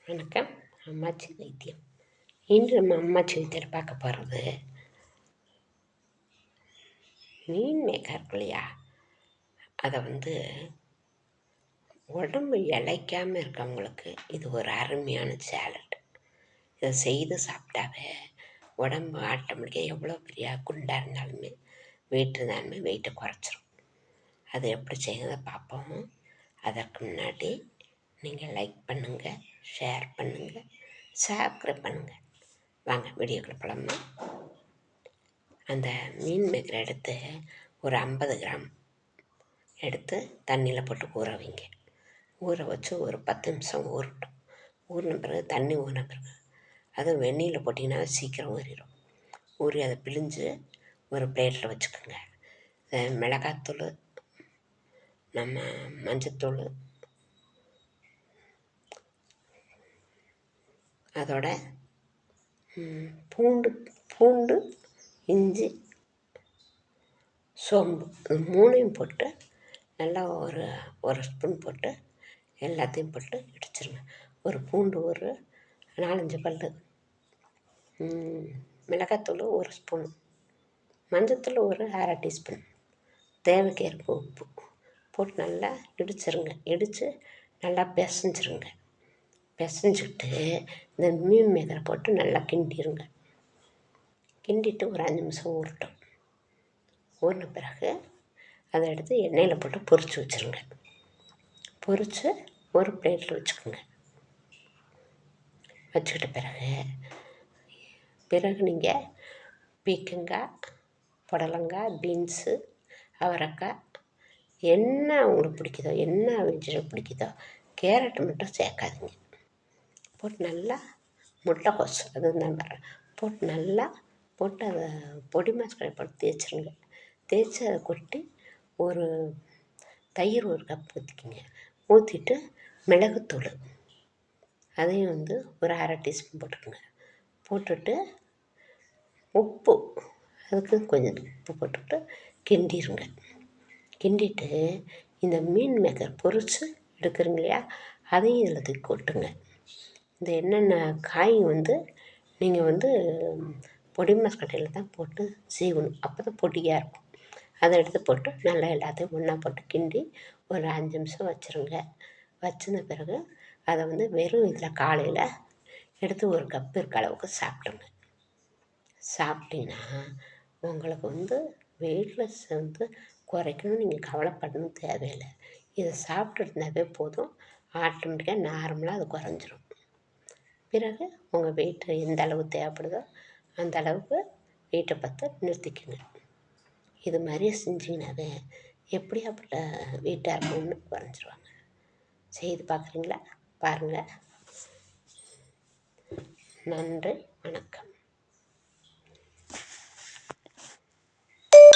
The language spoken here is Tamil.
வணக்கம். அம்மாச்சி வைத்தியம். இன்று நம்ம அம்மாச்சி வைத்தியம் பார்க்க போகிறது மீன் மேக்கர் இருக்கு இல்லையா, அதை உடம்பு இளைக்காமல் இருக்கவங்களுக்கு இது ஒரு அருமையான சேலட். இதை செய்து சாப்பிட்டாவே உடம்பு ஆட்டோமேட்டிக்காக எவ்வளோ பெரிய குண்டாக இருந்தாலுமே வெயிட்டை குறைச்சிரும். அதை எப்படி செய்யறதை பார்ப்போம். அதற்கு முன்னாடி நீங்கள் லைக் பண்ணுங்கள், ஷேர் பண்ணுங்கள், சப்ஸ்கிரைப் பண்ணுங்கள். வாங்க வீடியோக்குள்ள போகலாமா. அந்த மீன் மேக்கரை எடுத்து ஒரு 50 கிராம் எடுத்து தண்ணியில் போட்டு ஊற வைங்க. ஊற வச்சு ஒரு 10 நிமிஷம் ஊறட்டும். ஊறின பிறகு தண்ணி ஊறின பிறகு அதுவும் வெந்நீரில் போட்டிங்கன்னா சீக்கிரம் ஊறிடும். ஊறி அதை பிழிஞ்சு ஒரு பிளேட்டில் வச்சுக்கோங்க. மிளகாத்தூள், நம்ம மஞ்சத்தூள், அதோட பூண்டு, இஞ்சி, சோம்பு, இது 3ஐயும் போட்டு நல்லா ஒரு ஸ்பூன் போட்டு எல்லாத்தையும் போட்டு இடிச்சிருங்க. ஒரு பூண்டு ஒரு 4-5 பல், மிளகாத்தூள் ஒரு ஸ்பூன், மஞ்சத்தூள் ஒரு அரை டீஸ்பூன், தேவைக்கேற்ப உப்பு போட்டு நல்லா இடிச்சிருங்க. இடித்து நல்லா பிசைஞ்சிருங்க. பிசைஞ்சிட்டு இந்த மீன் மேக்கரை போட்டு நல்லா கிண்டிடுங்க. கிண்டிட்டு ஒரு 5 நிமிஷம் ஊறட்டும். ஊறின பிறகு அதை எடுத்து எண்ணெயில் போட்டு பொரித்து வச்சுருங்க. பொரித்து ஒரு பிளேட்டில் வச்சுக்கோங்க. வச்சுக்கிட்ட பிறகு நீங்கள் பீக்கங்காய், புடலங்காய், பீன்ஸு, அவரைக்காய், என்ன உங்களுக்கு பிடிக்குதோ, என்ன வெஜிடபிள் பிடிக்குதோ, கேரட் மட்டும் சேர்க்காதீங்க. போட்டு நல்லா முட்டைக்கோஸ் போட்டு நல்லா போட்டு அதை பொடி மசாலா போட்டு தேய்ச்சிருங்க. தேய்ச்சி அதை கொட்டி ஒரு தயிர் ஒரு கப் ஊற்றிக்கிங்க. ஊற்றிட்டு மிளகுத்தூள் அதையும் ஒரு அரை டீஸ்பூன் போட்டுக்கோங்க. போட்டுட்டு உப்பு, அதுக்கு கொஞ்சம் உப்பு போட்டுட்டு கிண்டிடுங்க. கிண்டிட்டு இந்த மீன் மேக்கர் பொரித்து எடுக்கிறீங்க இல்லையா, அதையும் இதில் தூக்கி கொட்டுங்க. இந்த என்னென்ன காய் நீங்கள் பொடி மசாலையில் தான் போட்டு சீவணும். அப்போ தான் பொடியாக இருக்கும். அதை எடுத்து போட்டு நல்லா எல்லாத்தையும் ஒன்றா போட்டு கிண்டி ஒரு 5 நிமிஷம் வச்சுருங்க. வச்சின பிறகு அதை வெறும் இதில் காலையில் எடுத்து ஒரு கப்பு இருக்க அளவுக்கு சாப்பிடுங்க. சாப்பிட்டீங்கன்னா உங்களுக்கு வெயிட்லெஸ் குறைக்கணும், நீங்கள் கவலைப்படணும் தேவையில்லை. இதை சாப்பிட்டு இருந்தாவே போதும், ஆட்டோமேட்டிக்காக நார்மலாக அது குறைஞ்சிரும். பிறகு உங்கள் வெயிட்டு எந்த அளவு தேவைப்படுதோ அந்த அளவுக்கு வெயிட்டை பார்த்து நிறுத்திக்கோங்க. இது மாதிரியே செஞ்சிங்கனாவே எப்படியாப்பட்ட வெயிட்டாக இருக்கணும்னு குறைஞ்சிருவாங்க. செய்து பார்க்குறீங்களா? பாருங்கள். நன்றி, வணக்கம்.